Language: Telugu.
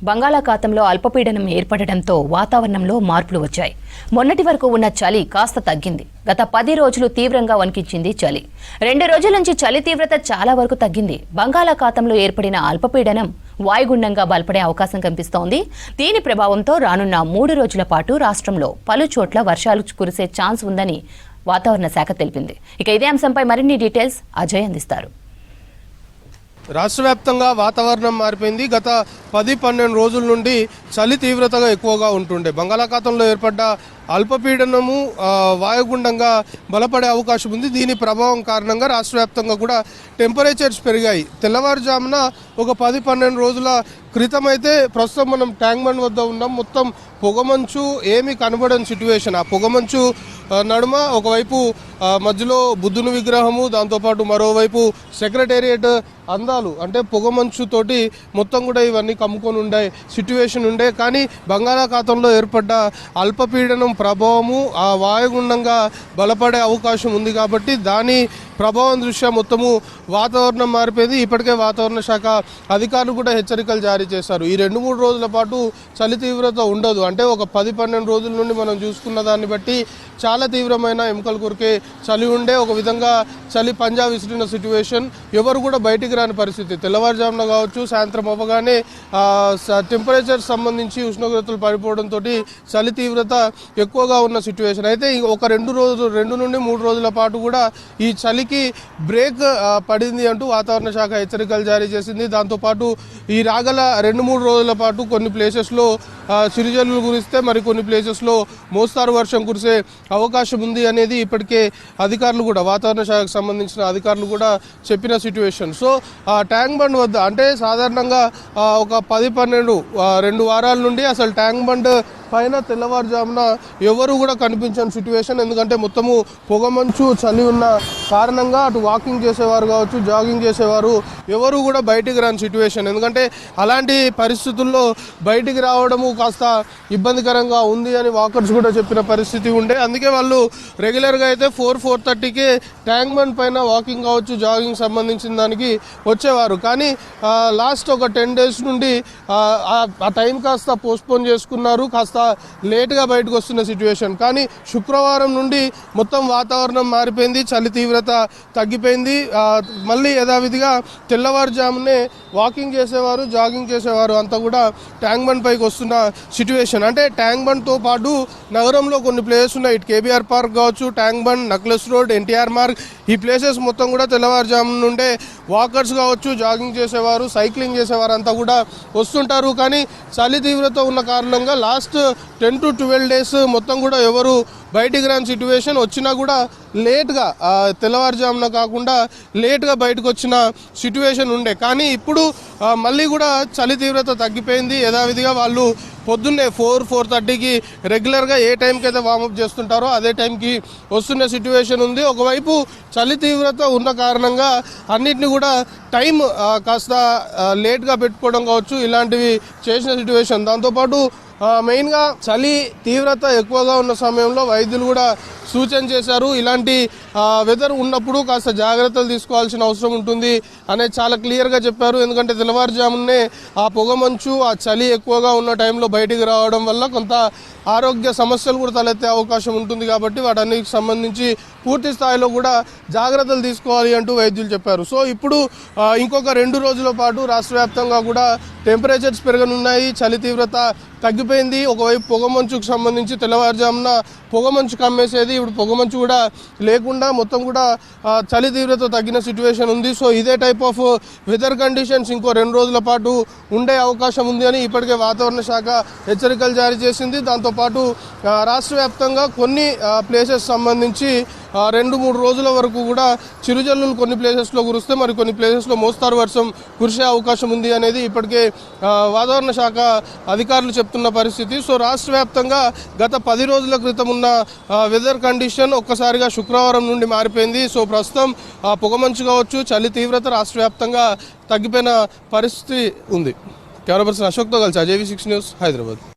బంగాళాఖాతంలో అల్పపీడనం ఏర్పడడంతో వాతావరణంలో మార్పులు వచ్చాయి. మొన్నటి వరకు ఉన్న చలి కాస్త తగ్గింది. గత 10 రోజులు తీవ్రంగా వణికించింది చలి. 2 రోజుల నుంచి చలి తీవ్రత చాలా వరకు తగ్గింది. బంగాళాఖాతంలో ఏర్పడిన అల్పపీడనం వాయుగుండంగా బలపడే అవకాశం కనిపిస్తోంది. దీని ప్రభావంతో రానున్న 3 రోజుల పాటు రాష్ట్రంలో పలు చోట్ల వర్షాలు కురిసే ఛాన్స్ ఉందని వాతావరణ శాఖ తెలిపింది. ఇక ఇదే అంశంపై మరిన్ని డీటెయిల్స్ అజయ్ అందిస్తారు. రాష్ట్ర వ్యాప్తంగా వాతావరణం మారిపోయింది. గత 10-12 రోజుల నుండి చలి తీవ్రతగా ఎక్కువగా ఉంటుండే. బంగాళాఖాతంలో ఏర్పడ్డ అల్పపీడనము వాయుగుండంగా బలపడే అవకాశం ఉంది. దీని ప్రభావం కారణంగా రాష్ట్ర వ్యాప్తంగా కూడా టెంపరేచర్స్ పెరిగాయి. తెల్లవారుజామున ఒక 10-12 రోజుల క్రితం అయితే ప్రస్తుతం మనం ట్యాంక్ బండ్ వద్ద ఉన్నాం. మొత్తం పొగమంచు ఏమీ కనబడని సిట్యువేషన్. ఆ పొగమంచు నడుమ ఒకవైపు మధ్యలో బుద్ధుని విగ్రహము, దాంతోపాటు మరోవైపు సెక్రటేరియట్ అందాలు, అంటే పొగమంచుతోటి మొత్తం కూడా ఇవన్నీ కమ్ముకొని ఉండే సిట్యువేషన్ ఉండే. కానీ బంగాళాఖాతంలో ఏర్పడ్డ అల్పపీడనం ప్రభావము ఆ వాయుగుండంగా బలపడే అవకాశం ఉంది. కాబట్టి దాని ప్రభావం దృష్ట్యా మొత్తము వాతావరణం మారిపోయింది. ఇప్పటికే వాతావరణ శాఖ అధికారులు కూడా హెచ్చరికలు జారీ చేశారు. ఈ 2-3 రోజుల పాటు చలి తీవ్రత ఉండదు. అంటే ఒక 10-12 రోజుల నుండి మనం చూసుకున్న దాన్ని బట్టి చాలా తీవ్రమైన ఎముకలు కొరికే చలి ఉండే. ఒక విధంగా చలి పంజా విసిరిన సిట్యువేషన్. ఎవరు కూడా బయటికి రాని పరిస్థితి. తెల్లవారుజామున కావచ్చు, సాయంత్రం అవ్వగానే టెంపరేచర్ సంబంధించి ఉష్ణోగ్రతలు పడిపోవడంతో చలి తీవ్రత ఎక్కువగా ఉన్న సిట్యువేషన్. అయితే ఒక 2 నుండి 3 రోజుల పాటు కూడా ఈ చలికి బ్రేక్ పడింది అంటూ వాతావరణ శాఖ హెచ్చరికలు జారీ చేసింది. దాంతోపాటు ఈ రాగల 2-3 రోజుల పాటు కొన్ని ప్లేసెస్లో చిరుజల్లులు కురిస్తే మరికొన్ని ప్లేసెస్లో మోస్తారు వర్షం కురిసే అవకాశం ఉంది అనేది ఇప్పటికే అధికారులు కూడా, వాతావరణ శాఖకు సంబంధించిన అధికారులు కూడా చెప్పిన సిట్యువేషన్. సో ట్యాంక్ బండ్ వద్ద అంటే సాధారణంగా ఒక 10-12 2 వారాల నుండి అసలు ట్యాంక్ బండ్ పైన తెల్లవారుజామున ఎవరు కూడా కనిపించని సిట్యువేషన్. ఎందుకంటే మొత్తము పొగమంచు చలి ఉన్న కారణంగా అటు వాకింగ్ చేసేవారు కావచ్చు, జాగింగ్ చేసేవారు ఎవరు కూడా బయటికి రాని సిట్యువేషన్. ఎందుకంటే అలాంటి పరిస్థితుల్లో బయటికి రావడము కాస్త ఇబ్బందికరంగా ఉంది అని వాకర్స్ కూడా చెప్పిన పరిస్థితి ఉండే. అందుకే వాళ్ళు రెగ్యులర్గా అయితే 4-4:30కే ట్యాంక్ బండ్ పైన వాకింగ్ కావచ్చు, జాగింగ్ సంబంధించిన దానికి వచ్చేవారు. కానీ లాస్ట్ ఒక 10 days నుండి ఆ టైం కాస్త పోస్ట్పోన్ చేసుకున్నారు. కాస్త లేట్గా బయటకు వస్తున్న సిట్యువేషన్. కానీ శుక్రవారం నుండి మొత్తం వాతావరణం మారిపోయింది. చలి తీవ్రత తగ్గిపోయింది. మళ్ళీ యథావిధిగా తెల్లవారుజామునే వాకింగ్ చేసేవారు, జాగింగ్ చేసేవారు అంతా కూడా ట్యాంక్ బండ్ పైకి వస్తున్న సిట్యువేషన్. అంటే ట్యాంక్ బండ్తో పాటు నగరంలో కొన్ని ప్లేసెస్ ఉన్నాయి. ఇటు కేబీఆర్ పార్క్ కావచ్చు, tank bund, necklace road, NTR Marg, ఈ ప్లేసెస్ మొత్తం కూడా తెల్లవారుజాము నుండే వాకర్స్ కావచ్చు, జాగింగ్ చేసేవారు, సైక్లింగ్ చేసేవారు అంతా కూడా వస్తుంటారు. కానీ చలి తీవ్రత ఉన్న కారణంగా లాస్ట్ 10 to 12 days మొత్తం కూడా ఎవరు బయటికి రాని సిట్యువేషన్. వచ్చినా కూడా లేట్గా, తెల్లవారుజామున కాకుండా లేట్గా బయటకు వచ్చిన సిట్యువేషన్ ఉండే. కానీ ఇప్పుడు మళ్ళీ కూడా చలి తీవ్రత తగ్గిపోయింది. యథావిధిగా వాళ్ళు పొద్దున్నే 4-4:30కి రెగ్యులర్గా ఏ టైంకి అయితే వార్మప్ చేస్తుంటారో అదే టైంకి వస్తున్న సిట్యువేషన్ ఉంది. ఒకవైపు చలి తీవ్రత ఉన్న కారణంగా అన్నిటిని కూడా టైం కాస్త లేట్గా పెట్టుకోవడం కావచ్చు, ఇలాంటివి చేసిన సిట్యువేషన్. దాంతోపాటు మెయిన్గా చలి తీవ్రత ఎక్కువగా ఉన్న సమయంలో వైద్యులు కూడా సూచన చేశారు. ఇలాంటి వెదర్ ఉన్నప్పుడు కాస్త జాగ్రత్తలు తీసుకోవాల్సిన అవసరం ఉంటుంది అనేది చాలా క్లియర్గా చెప్పారు. ఎందుకంటే తెల్లవారుజామునే ఆ పొగమంచు, ఆ చలి ఎక్కువగా ఉన్న టైంలో బయటికి రావడం వల్ల కొంత ఆరోగ్య సమస్యలు కూడా తలెత్తే అవకాశం ఉంటుంది. కాబట్టి వాటన్నిటికి సంబంధించి పూర్తి స్థాయిలో కూడా జాగ్రత్తలు తీసుకోవాలి అంటూ వైద్యులు చెప్పారు. సో ఇప్పుడు ఇంకొక 2 రోజుల పాటు రాష్ట్ర వ్యాప్తంగా కూడా టెంపరేచర్స్ పెరగనున్నాయి. చలి తీవ్రత తగ్గిపోయింది. ఒకవైపు పొగమంచుకు సంబంధించి తెల్లవారుజామున పొగమంచు కమ్మేసేది, ఇప్పుడు పొగమంచు కూడా లేకుండా మొత్తం కూడా చలి తీవ్రత తగ్గిన సిట్యువేషన్ ఉంది. సో ఇదే టైప్ ఆఫ్ వెదర్ కండిషన్స్ ఇంకో 2 రోజుల పాటు ఉండే అవకాశం ఉంది అని ఇప్పటికే వాతావరణ శాఖ హెచ్చరికలు జారీ చేసింది. దాంతోపాటు రాష్ట్ర వ్యాప్తంగా కొన్ని ప్లేసెస్ సంబంధించి 2-3 రోజుల వరకు కూడా చిరుజల్లులు కొన్ని ప్లేసెస్లో కురిస్తే మరి కొన్ని ప్లేసెస్లో మోస్తారు వర్షం కురిసే అవకాశం ఉంది అనేది ఇప్పటికే వాతావరణ శాఖ అధికారులు చెప్తున్న పరిస్థితి. సో రాష్ట్ర వ్యాప్తంగా గత 10 రోజుల క్రితం ఉన్న వెదర్ కండిషన్ ఒక్కసారిగా శుక్రవారం నుండి మారిపోయింది. సో ప్రస్తుతం పొగమంచు కావచ్చు, చలి తీవ్రత రాష్ట్ర వ్యాప్తంగా తగ్గిపోయిన పరిస్థితి ఉంది. కెమెరా పర్సన్ అశోక్తో కలిసి అజయ్, V6 న్యూస్, హైదరాబాద్.